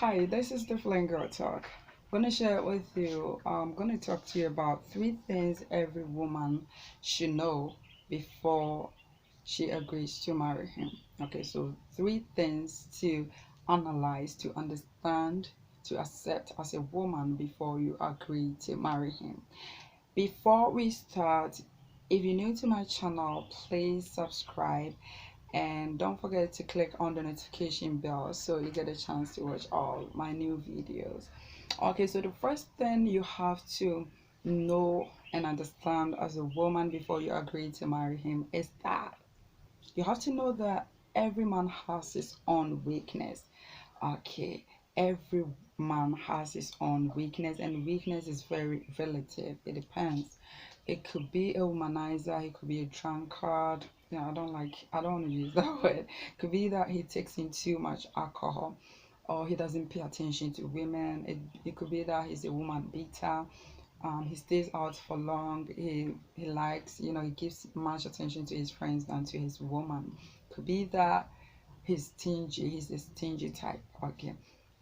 Hi, this is the Felin Girl Talk. I'm gonna share it with you. I'm gonna talk to you about 3 things every woman should know before she agrees to marry him. Okay, so 3 things to analyze, to understand, to accept as a woman before you agree to marry him. Before we start, if you're new to my channel, please subscribe and don't forget to click on the notification bell so you get a chance to watch all my new videos. Okay, so the first thing you have to know and understand as a woman before you agree to marry him is that you have to know that every man has his own weakness. Okay, every man has his own weakness, and weakness is very relative. It depends. It could be a womanizer, it could be a drunkard. Yeah, I don't want to use that word. It could be that he takes in too much alcohol, or he doesn't pay attention to women. It could be that he's a woman beater. He stays out for long. He likes, he gives much attention to his friends than to his woman. Could be that he's stingy. He's a stingy type. Okay.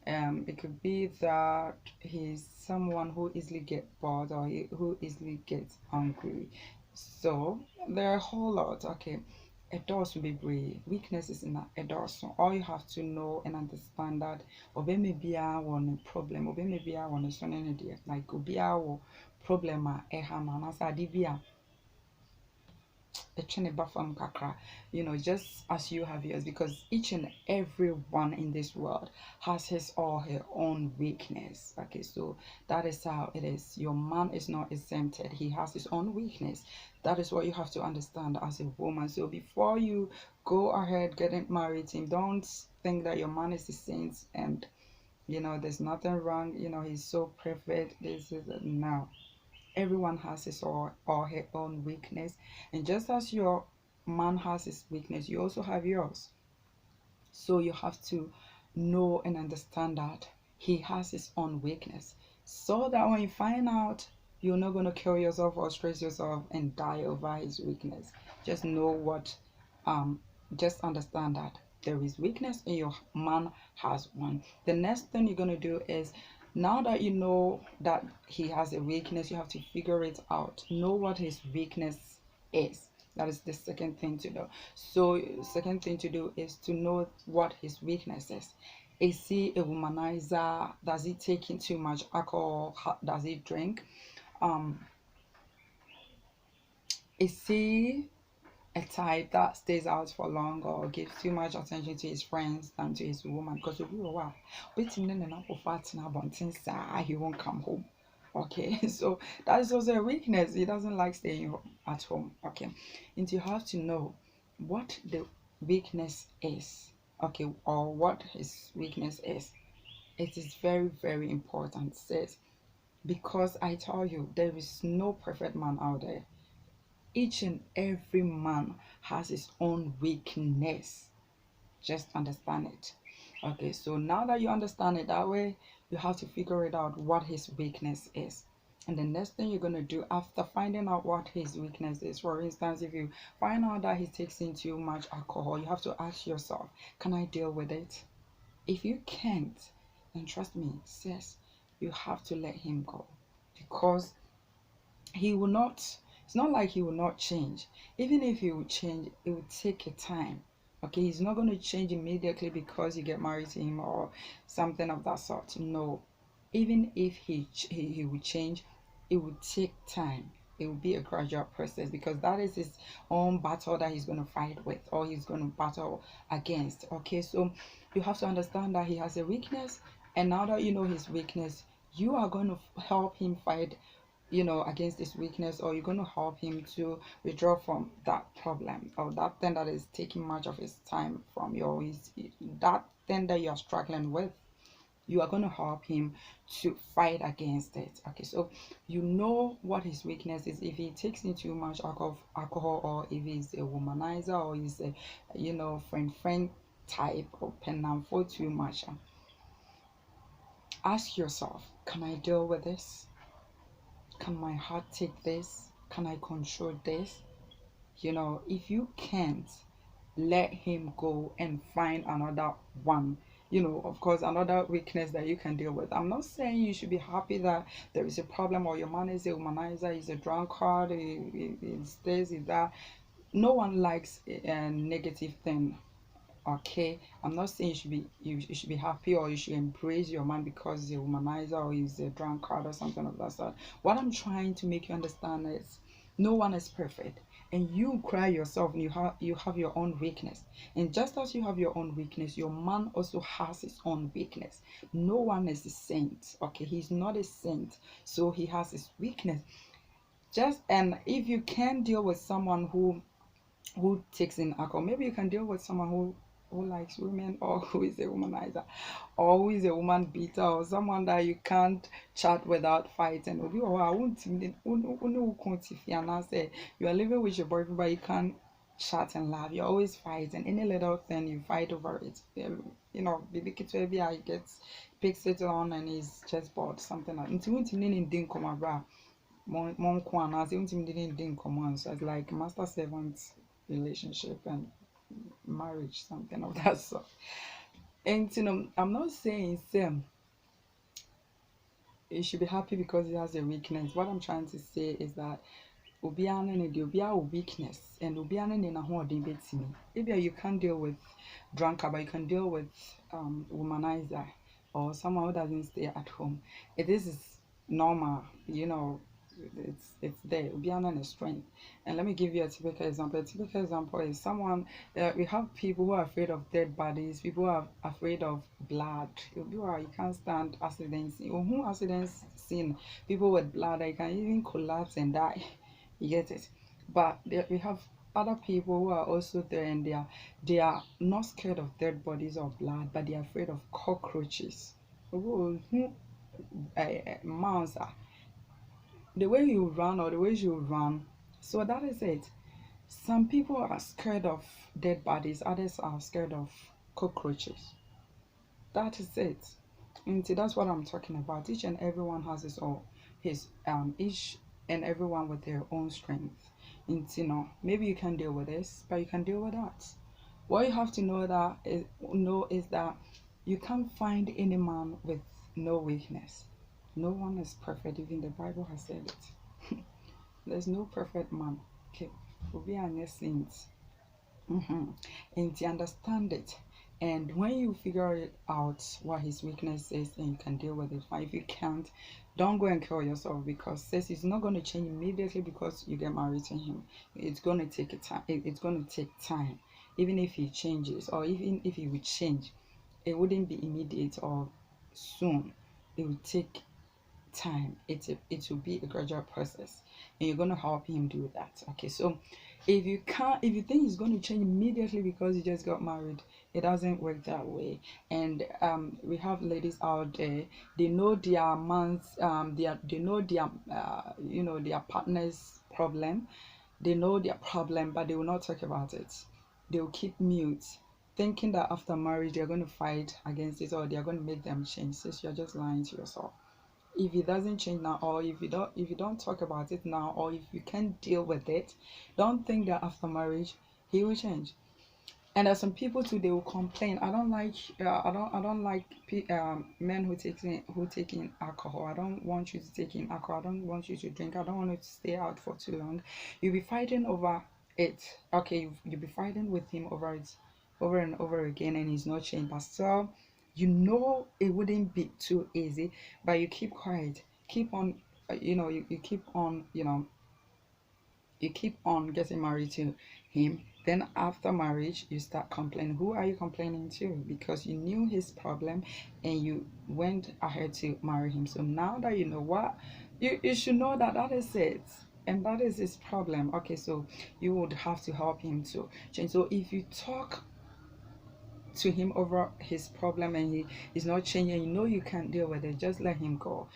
It could be that he's someone who easily gets bored, or who easily gets hungry. So there are a whole lot. Okay, a does will be brave. Weaknesses in a does. So all you have to know and understand that obe maybe I want a problem. Obe maybe I want a son in idea. Like obe I problem a ehana nasa dibia a chene bafam kakra, just as you have yours, because each and every one in this world has his or her own weakness. Okay, so that is how it is. Your man is not exempted, he has his own weakness. That is what you have to understand as a woman. So before you go ahead getting married to him, don't think that your man is the saint and there's nothing wrong, he's so perfect. This is now everyone has his or her own weakness, and just as your man has his weakness, you also have yours. So you have to know and understand that he has his own weakness, so that when you find out, you're not going to kill yourself or stress yourself and die over his weakness. Just know what um just understand that there is weakness and your man has one. The next thing you're going to do is, now that you know that he has a weakness, you have to figure it out. Know what his weakness is. That is the second thing to do. So second thing to do is to know what his weakness is. Is he a womanizer? Does he take in too much alcohol? Does he drink? um is he a type that stays out for long, or gives too much attention to his friends than to his woman? Because if you are waiting in an apple fat he won't come home. Okay, so that is also a weakness. He doesn't like staying at home. Okay, and you have to know what the weakness is. Okay, or what his weakness is. It is very, very important, sis, because I tell you, there is no perfect man out there. Each and every man has his own weakness. Just understand it. Okay, so now that you understand it that way, you have to figure it out what his weakness is. And the next thing you're going to do after finding out what his weakness is, for instance, if you find out that he takes in too much alcohol, you have to ask yourself, can I deal with it? If you can't, then trust me, sis, you have to let him go, because he will not, it's not like he will not change. Even if he will change, it will take a time. Okay, he's not going to change immediately because you get married to him or something of that sort. No, even if he will change, it will take time. It will be a gradual process, because that is his own battle that he's going to fight with, or he's going to battle against. Okay, so you have to understand that he has a weakness, and now that you know his weakness, you are going to help him fight, against this weakness, or you're going to help him to withdraw from that problem, or that thing that is taking much of his time from you, or that thing that you're struggling with. You are going to help him to fight against it. Okay, so you know what his weakness is. If he takes in too much alcohol, or if he's a womanizer, or he's a friend type, or pen for too much, ask yourself, can I deal with this? Can my heart take this? Can I control this? If you can't, let him go and find another one. of course, another weakness that you can deal with. I'm not saying you should be happy that there is a problem or your man is a womanizer, he's a drunkard, he's this, he's that. No one likes a negative thing. Okay, I'm not saying you should be happy or you should embrace your man because he's a womanizer or he's a drunkard or something of that sort. What I'm trying to make you understand is no one is perfect, and you cry yourself, and you have your own weakness, and just as you have your own weakness, your man also has his own weakness. No one is a saint. Okay, he's not a saint, so he has his weakness. Just and if you can deal with someone who takes in alcohol. Maybe you can deal with someone who likes women or who is a womanizer or who is a woman beater or someone that you can't chat without fighting. You are living with your boyfriend but you can't chat and laugh. You're always fighting. Any little thing you fight over it. Baby kid maybe I gets picks it on and he's just bored, something like so it's like master servant relationship and marriage, something of that sort. And I'm not saying Sam you should be happy because he has a weakness. What I'm trying to say is that obiara ne de obiara weakness and obiara ne na hoɔden betimi. Maybe you can't deal with drunkard, but you can deal with womanizer or someone who doesn't stay at home. This is normal, it's there. Obiara ne strength. And let me give you a typical example. A typical example is someone. We have people who are afraid of dead bodies. People who are afraid of blood. You can't stand accidents. Who accidents seen people with blood? They can even collapse and die. You get it? But we have other people who are also there and they are not scared of dead bodies or blood, but they are afraid of cockroaches. Mouse, the way you run or the way you run. So that is it. Some people are scared of dead bodies, others are scared of cockroaches. That is it. And see, that's what I'm talking about. Each and everyone has each and everyone with their own strength. And maybe you can deal with this, but you can deal with that. What you have to know is that you can't find any man with no weakness. No one is perfect. Even the Bible has said it. There's no perfect man. Okay, we are not saints. And to understand it, and when you figure it out what his weakness is and you can deal with it fine. If you can't, don't go and kill yourself, because says it's not going to change immediately because you get married to him. It's going to take a time. It's going to take time. Even if he changes, or even if he would change, it wouldn't be immediate or soon. It would take time. It will be a gradual process, and you're going to help him do that. Okay, so if you think he's going to change immediately because you just got married, it doesn't work that way. And we have ladies out there, they know their man's they know their partner's problem. They know their problem, but they will not talk about it. They will keep mute, thinking that after marriage they're going to fight against it or they're going to make them change. So you're just lying to yourself. If it doesn't change now, or if you don't talk about it now, or if you can't deal with it, don't think that after marriage he will change. And there's some people too, they will complain. I don't like men who take in alcohol. I don't want you to take in alcohol. I don't want you to drink. I don't want you to stay out for too long. You'll be fighting over it. Okay, you'll be fighting with him over it over and over again, and he's not changed. But still, it wouldn't be too easy, but you keep quiet, keep on, you keep on, you keep on getting married to him. Then after marriage you start complaining. Who are you complaining to? Because you knew his problem and you went ahead to marry him. So now that you know what, you should know that that is it, and that is his problem. Okay, so you would have to help him to change. So if you talk to him over his problem and he is not changing, you can't deal with it, just let him go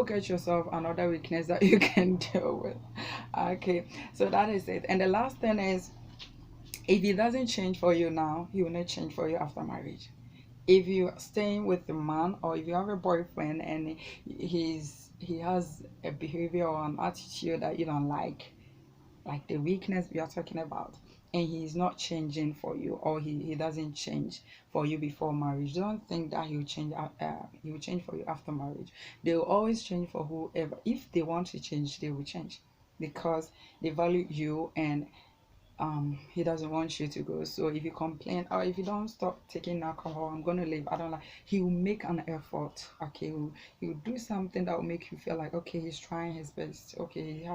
get yourself another weakness that you can deal with. Okay, so that is it. And the last thing is, if he doesn't change for you now, he will not change for you after marriage. If you're staying with the man, or if you have a boyfriend and he has a behavior or an attitude that you don't like the weakness we are talking about, and he's not changing for you, or he doesn't change for you before marriage, don't think that he will change for you after marriage. They will always change for whoever. If they want to change, they will change because they value you, and he doesn't want you to go. So if you complain, or if you don't stop taking alcohol, I'm gonna leave, I don't like, he will make an effort. Okay, he will do something that will make you feel like, okay, he's trying his best. Okay,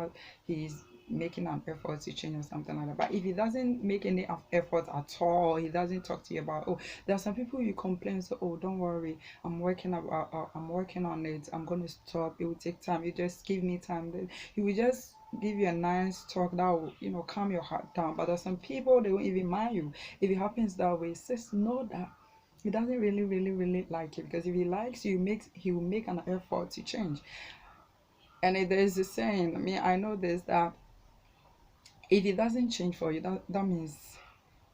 he's making an effort to change or something like that. But if he doesn't make any effort at all, he doesn't talk to you about, oh, there are some people you complain, so, oh, don't worry, I'm working on it, I'm gonna stop, it will take time, you just give me time. He will just give you a nice talk that will, calm your heart down. But there's some people, they won't even mind you. If it happens that way, just know that he doesn't really, really, really like you. Because if he likes you, he will make an effort to change. And there is a saying, I mean, I know this, that if he doesn't change for you, that means,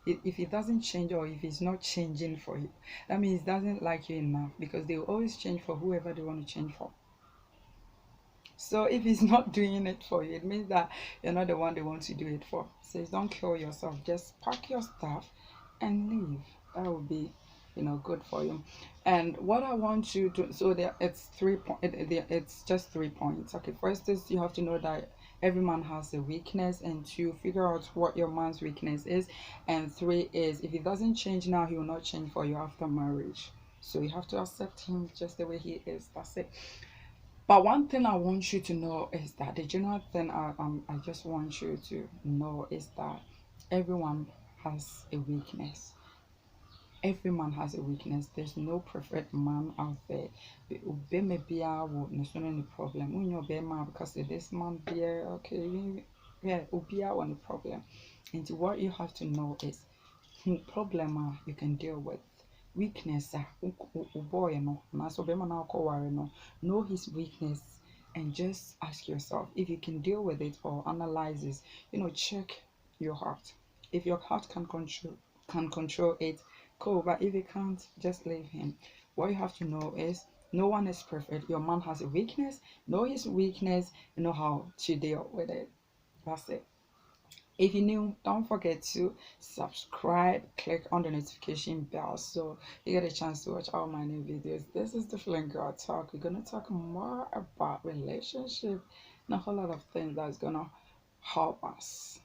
if he doesn't change, or if he's not changing for you, that means he doesn't like you enough, because they will always change for whoever they want to change for. So if he's not doing it for you, it means that you're not the one they want to do it for. So don't kill yourself. Just pack your stuff and leave. That would be, good for you. And what I want you to, so there, it's 3 point. It's just 3 points. Okay, first is you have to know that every man has a weakness, and two, figure out what your man's weakness is, and three is, if he doesn't change now, he will not change for you after marriage. So you have to accept him just the way he is. That's it. But one thing I want you to know is that, the general thing I just want you to know is that everyone has a weakness. Every man has a weakness. There's no perfect man out there. Be maybe I will not any problem. When you're man, because this man there, okay, yeah, be one problem. And what you have to know is, problem you can deal with. Weakness boy no, na so be man no, know his weakness, and just ask yourself if you can deal with it, or analyze this. Check your heart. If your heart can control it, cool. But if it can't, just leave him. What you have to know is, no one is perfect. Your man has a weakness. Know his weakness, and know how to deal with it. That's it. If you're new, don't forget to subscribe, click on the notification bell so you get a chance to watch all my new videos. This is the Felin Girl Talk. We're gonna talk more about relationship and a whole lot of things that's gonna help us.